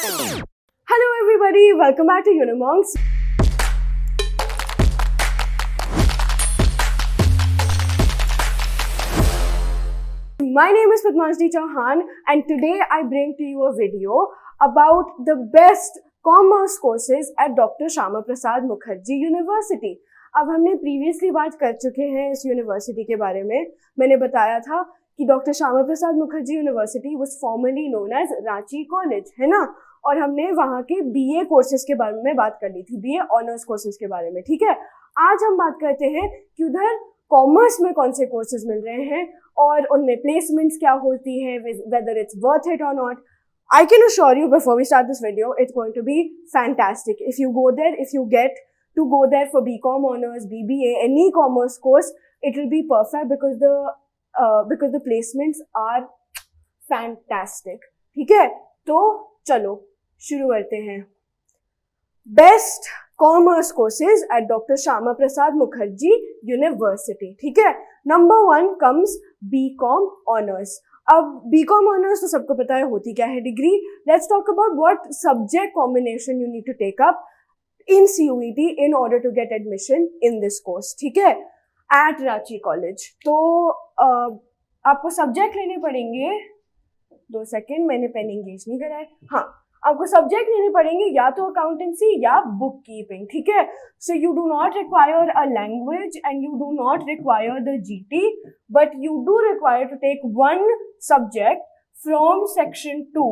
Hello everybody, welcome back to Unimonks. My name is Padmasni Chauhan and today I bring to you a video about the best commerce courses at Dr. Shyama Prasad Mukherjee University. अब हमने previously बात कर चुके हैं इस university के बारे में. मैंने बताया था कि doctor Shyama Prasad Mukherjee university was formerly known as Ranchi college, है ना. और हमने वहाँ के बीए कोर्सेज के बारे में बात कर ली थी, बीए ऑनर्स कोर्सेज के बारे में. ठीक है, आज हम बात करते हैं कि उधर कॉमर्स में कौन से कोर्सेज मिल रहे हैं और उनमें प्लेसमेंट्स क्या होती है, वेदर इट्स वर्थ इट और not. I can assure you before we start this video, it's going to be fantastic. If you go there, if you get to go there for BCom honors, BBA, any commerce course, it will be perfect because the placements are fantastic. ठीक है, तो चलो शुरू करते हैं. Best commerce courses at Dr. Shyama Prasad Mukherjee University. ठीक है, number 1 comes BCom honors. अब BCom honors तो सबको पता है होती क्या है degree. Let's talk about what subject combination you need to take up in CUET in order to get admission in this course. ठीक है, at Ranchi College. तो आपको सब्जेक्ट लेने पड़ेंगे. 2 सेकेंड, मैंने पेन एंगेज नहीं करा है. हाँ, आपको सब्जेक्ट लेने पड़ेंगे या तो अकाउंटेंसी या बुक कीपिंग. ठीक है, so you do not require a language and you do not require the GT, but you do require to take one subject from section 2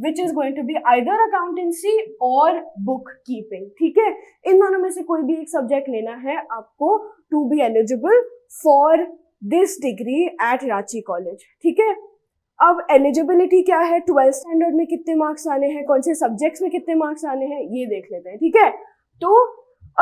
which is going to be either accountancy और book keeping. ठीक है, इन दोनों में से कोई भी एक subject लेना है आपको to be eligible for this degree at Ranchi College. ठीक है, अब एलिजिबिलिटी क्या है, 12th स्टैंडर्ड में कितने मार्क्स आने हैं, कौन से सब्जेक्ट्स में कितने मार्क्स आने हैं, ये देख लेते हैं. ठीक है, तो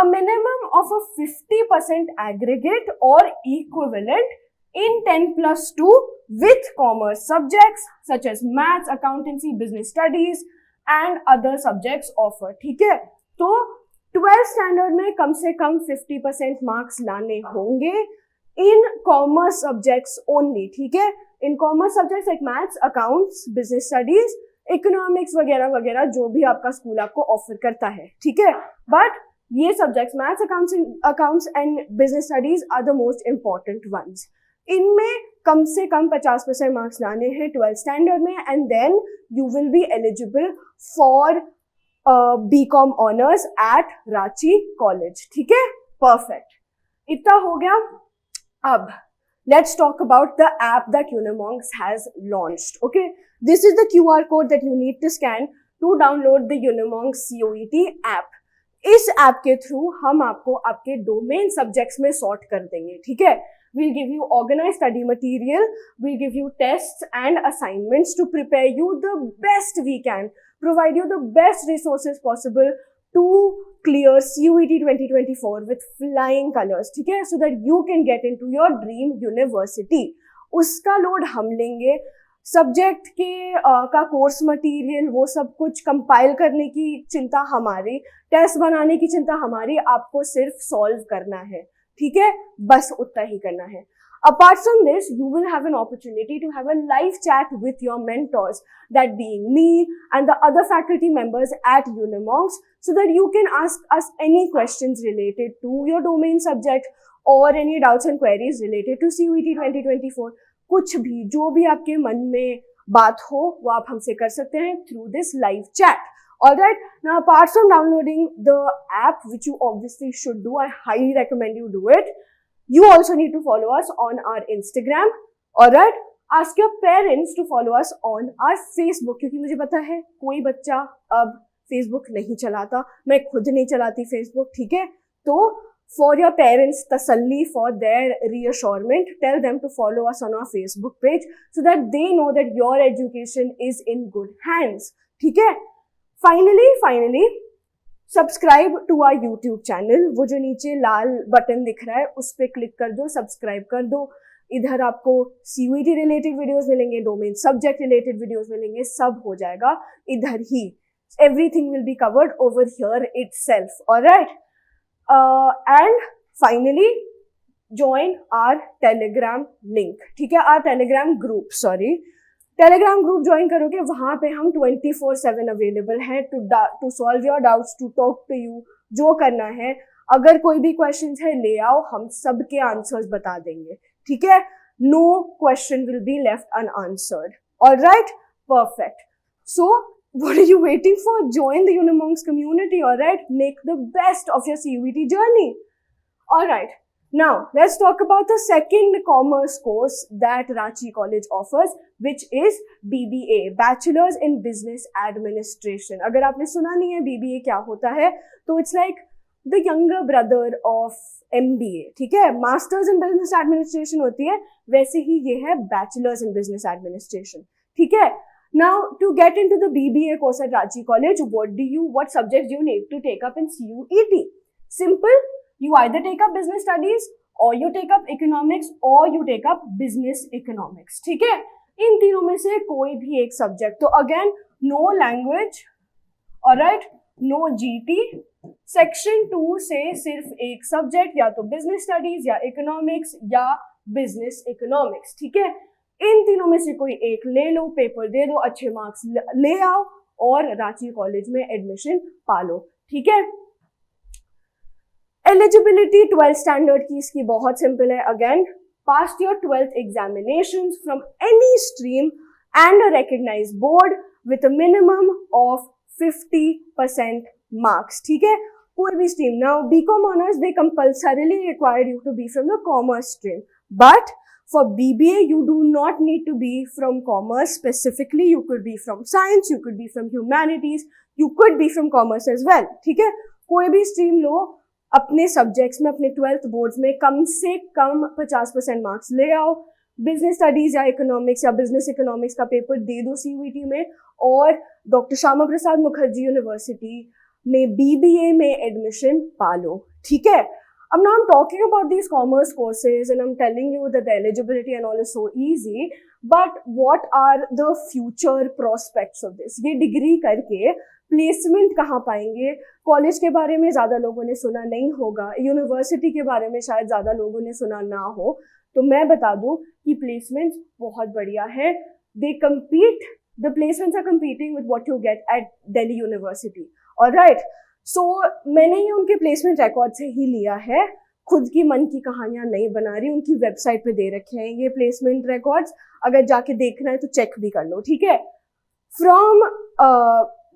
a minimum of a 50% aggregate or equivalent in 10+2 with commerce subjects such as maths, accountancy, business studies and other subjects offered. ठीक है, तो 12th स्टैंडर्ड में कम से कम 50% मार्क्स लाने होंगे in commerce subjects only. ठीक है, in commerce subjects like maths, accounts, business studies, economics वगैरह वगैरह जो भी आपका स्कूल आपको ऑफर करता है. ठीक है, बट ये subjects maths, accounts and business studies are the most important ones. इनमें कम से कम 50% मार्क्स लाने हैं 12th स्टैंडर्ड में and then you will be eligible for BCom honours at Ranchi college. ठीक है, परफेक्ट, इतना हो गया. अब let's talk about the app that Unimonks has launched. Okay, this is the QR code that you need to scan to download the Unimonks CUET app. इस app के through हम आपको आपके डोमेन सब्जेक्ट्स में सॉर्ट कर देंगे. ठीक है, we'll give you organized study material, we'll give you tests and assignments to prepare you the best we can, provide you the best resources possible to clear CUET 2024 with flying colors. ठीक है, so that you can get into your dream university. उसका load हम लेंगे, subject के का course material वो सब कुछ कंपाइल करने की चिंता हमारी, टेस्ट बनाने की चिंता हमारी, आपको सिर्फ सॉल्व करना है. ठीक है, बस उतना ही करना है. Apart from this, you will have an opportunity to have a live chat with your mentors, that being me and the other faculty members at Unimonks, so that you can ask us any questions related to your domain subject or any doubts and queries related to CUET 2024. कुछ भी, जो भी आपके मन में बात हो वो आप हमसे कर सकते हैं through this live chat. Alright, now apart from downloading the app, which you obviously should do, I highly recommend you do it. You also need to follow us on our Instagram. Alright, ask your parents to follow us on our Facebook, क्योंकि मुझे पता है कोई बच्चा अब Facebook नहीं चलाता, मैं खुद नहीं चलाती Facebook. ठीक है, तो for your parents tasalli, for their reassurance, tell them to follow us on our Facebook page so that they know that your education is in good hands. ठीक है, finally subscribe to our YouTube channel. वो जो नीचे लाल button दिख रहा है उस पर क्लिक कर दो, सब्सक्राइब कर दो. इधर आपको CUET रिलेटेड वीडियोस मिलेंगे, डोमेन सब्जेक्ट रिलेटेड वीडियोस मिलेंगे, सब हो जाएगा इधर ही. Everything will be covered over here itself. Alright, and finally join our Telegram link. ठीक है, our Telegram group, sorry. Telegram group join करोगे, वहां पे हम 24/7 अवेलेबल है to solve your doubts, to talk to you, जो करना है। अगर कोई भी क्वेश्चन है ले आओ, हम सबके आंसर्स बता देंगे, ठीक है। No question will be left unanswered. Alright, perfect. So what are you waiting for? Join the Unimonks community, alright? Make the best of your CUET journey. Alright, now let's talk about the second commerce course that Ranchi College offers, which is BBA, Bachelor's in Business Administration. अगर आपने सुना नहीं है BBA क्या होता है, तो it's like the younger brother of MBA, ठीक है। Masters in Business Administration होती है, वैसे ही ये है Bachelor's in Business Administration, ठीक है। Now, to get into the BBA course at Ranchi College, what subjects do you need to take up in CUET? Simple, you either take up business studies, or you take up economics, or you take up business economics, ठीक है। इन तीनों में से कोई भी एक subject. तो again, no language, alright, no GT। Section 2 से सिर्फ एक सब्जेक्ट, या तो बिजनेस स्टडीज या इकोनॉमिक्स या बिजनेस इकोनॉमिक्स, ठीक है। इन तीनों में से कोई एक ले लो, पेपर दे दो, अच्छे मार्क्स ले आओ और रांची कॉलेज में एडमिशन पा लो, ठीक है। एलिजिबिलिटी 12th स्टैंडर्ड की इसकी बहुत सिंपल है। Again, pass your 12th examinations from any stream and a recognised board with a minimum of 50% marks, ठीक है। कोई भी stream. Now BCom honours, they compulsorily required you to be from the commerce stream, but for BBA, you do not need to be from commerce specifically. You could be from science, you could be from humanities, you could be from commerce as well, ठीक है। कोई भी stream लो, अपने subjects में, अपने 12th boards में कम से कम 50% marks ले आओ। बिजनेस स्टडीज या इकोनॉमिक्स या बिजनेस इकोनॉमिक्स का पेपर दे दो CUET में, और डॉक्टर श्यामा प्रसाद मुखर्जी यूनिवर्सिटी में BBA में एडमिशन पा लो, ठीक है। Now I'm talking about these commerce courses and I'm telling you that the eligibility and all is so easy, but what are the future prospects of this? ये degree करके placement कहाँ पाएंगे? College के बारे में ज़्यादा लोगों ने सुना नहीं होगा, यूनिवर्सिटी के बारे में शायद ज़्यादा लोगों ने सुना ना हो, तो मैं बता दूँ कि प्लेसमेंट्स बहुत बढ़िया है। They compete, the placements are competing with what you get at Delhi University, alright? सो मैंने ये उनके प्लेसमेंट रिकॉर्ड से ही लिया है, खुद की मन की कहानियां नहीं बना रही। उनकी वेबसाइट पे दे रखे हैं ये प्लेसमेंट रिकॉर्ड्स, अगर जाके देखना है तो चेक भी कर लो, ठीक है। From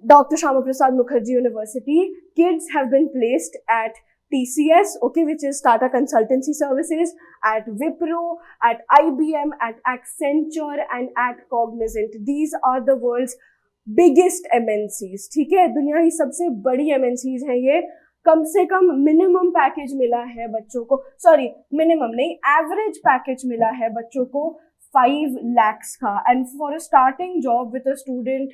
doctor Shyama Prasad Mukherjee university, kids have been placed at TCS, okay, which is Tata Consultancy Services, at Wipro, at IBM, at Accenture and at Cognizant. These are the world's biggest MNCs, ठीक है। दुनिया की सबसे बड़ी MNCs हैं ये। कम से कम minimum package मिला है बच्चों को, सॉरी मिनिमम नहीं, एवरेज पैकेज मिला है बच्चों को 5 lakhs का। And for a starting job with a student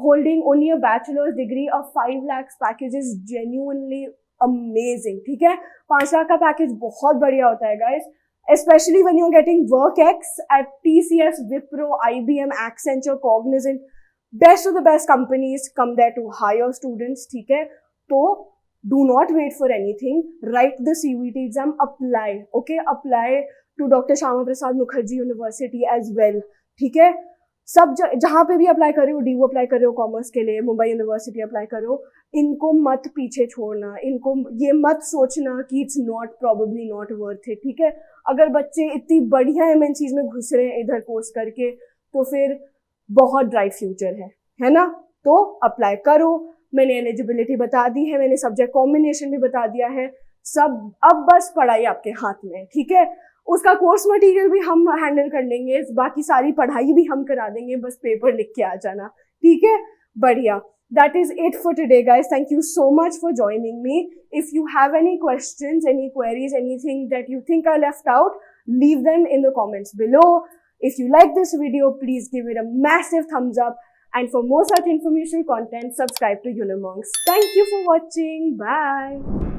holding only a bachelors degree, a 5 lakhs package is genuinely amazing, ठीक है। 5 लाख का पैकेज बहुत बढ़िया होता है guys, especially when you're getting WorkX at TCS, Wipro, IBM, Accenture, Cognizant, best of the best companies come there to hire students, ठीक है। तो do not wait for anything, write the CUET exam, apply, okay, apply to Dr. Shama Prasad Mukherjee University as well, ठीक है। सब जहाँ पे भी apply कर रहे हो, DU अप्लाई कर रहे हो कॉमर्स के लिए, मुंबई यूनिवर्सिटी अप्लाई करो, इनको मत पीछे छोड़ना, इनको ये मत सोचना कि it's not probably not worth it, ठीक है। अगर बच्चे इतनी बढ़िया MNCs में घुस रहे हैं इधर कोर्स करके, तो फिर बहुत ब्राइट फ्यूचर है ना। तो अप्लाई करो। मैंने एलिजिबिलिटी बता दी है, मैंने सब्जेक्ट कॉम्बिनेशन भी बता दिया है, सब अब बस पढ़ाई आपके हाथ में, ठीक है। उसका कोर्स मटेरियल भी हम हैंडल कर लेंगे, बाकी सारी पढ़ाई भी हम करा देंगे, बस पेपर लिख के आ जाना, ठीक है। बढ़िया। That is it for today, guys. Thank you so much for joining me. If you have any questions, any queries, anything that you think I left out, leave them in the comments below. If you like this video, please give it a massive thumbs up. And for more such informational content, subscribe to Unimonks. Thank you for watching. Bye.